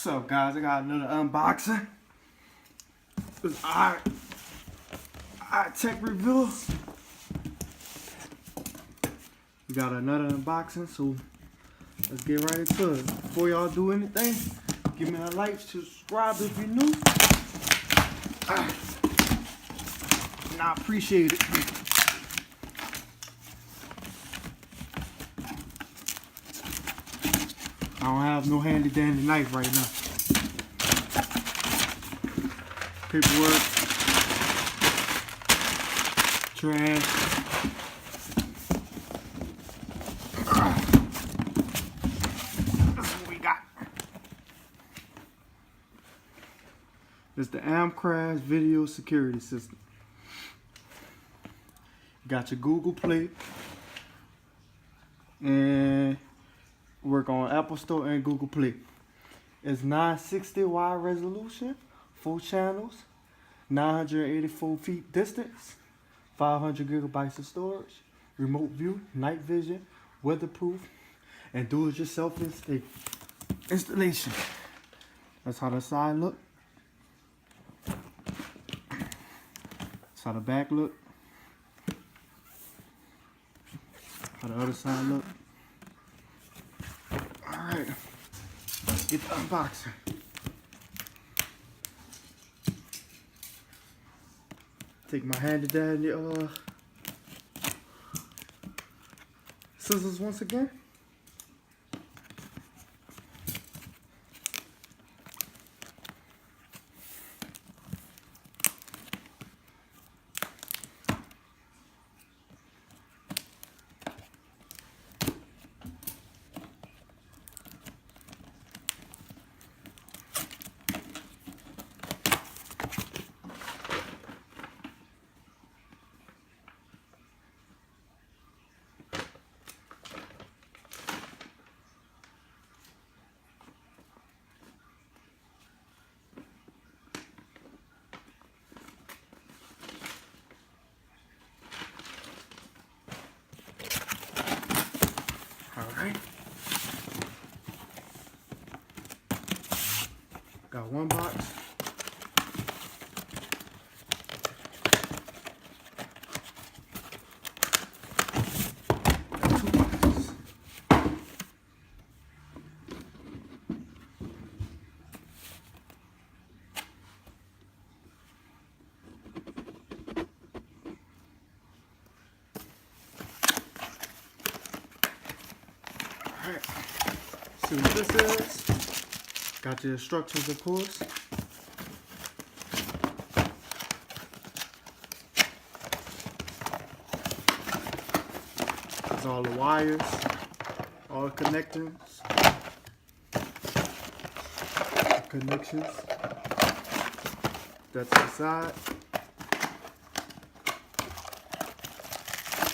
What's up, guys? I got another unboxing. It's our tech review. We got another unboxing, so let's get right into it. Before y'all do anything, give me a like, subscribe if you're new. And I appreciate it. I don't have no handy dandy knife right now. Paperwork, trash. That's what we got. It's the Amcrest video security system. You got your Google Play and work on Apple Store and Google Play. It's 960 wide resolution, 4 channels, 984 feet distance, 500 gigabytes of storage, remote view, night vision, weatherproof, and do-it-yourself installation. That's how the side look. That's how the back look. How the other side look. Alright, get the unboxing. Take my handy dandy scissors once again. Alright. Got one box. Got 2 boxes. Alright, see what this is. Got your instructions, of course. There's all the wires, all the connections. That's inside.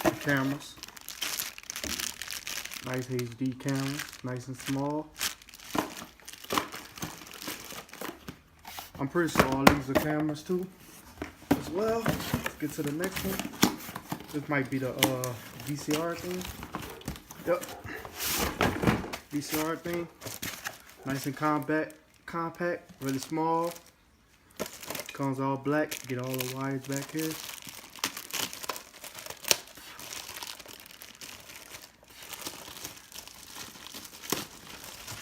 The cameras. Nice HD cameras, nice and small. I'm pretty sure all these are cameras too, as well. Let's get to the next one. This might be the VCR thing. Yep, VCR thing. Nice and compact, really small. Comes all black. Get all the wires back here.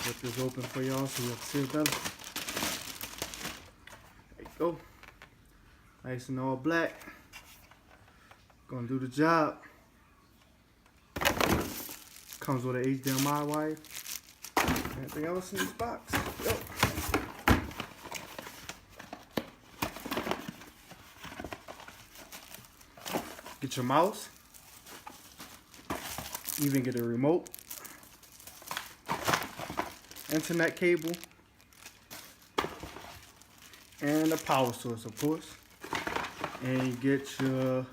Rip this open for y'all so you can see it better. There you go. Nice and all black. Gonna do the job. Comes with an HDMI wire. Anything else in this box? Yep. Get your mouse. Even get a remote. Internet cable, and a power source, of course, and you get your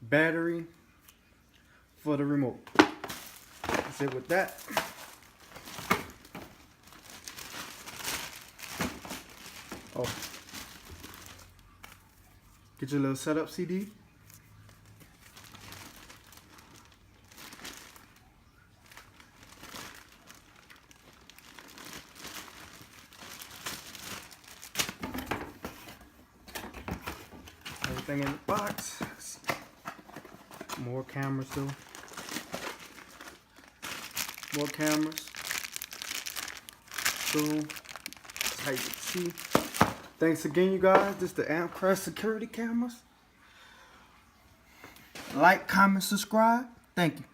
battery for the remote. That's it with that. Oh, get your little setup CD. everything in the box. More cameras though. More cameras. So, that's how you can see. Thanks again, you guys. This is the Amcrest security cameras. Like, comment, subscribe. Thank you.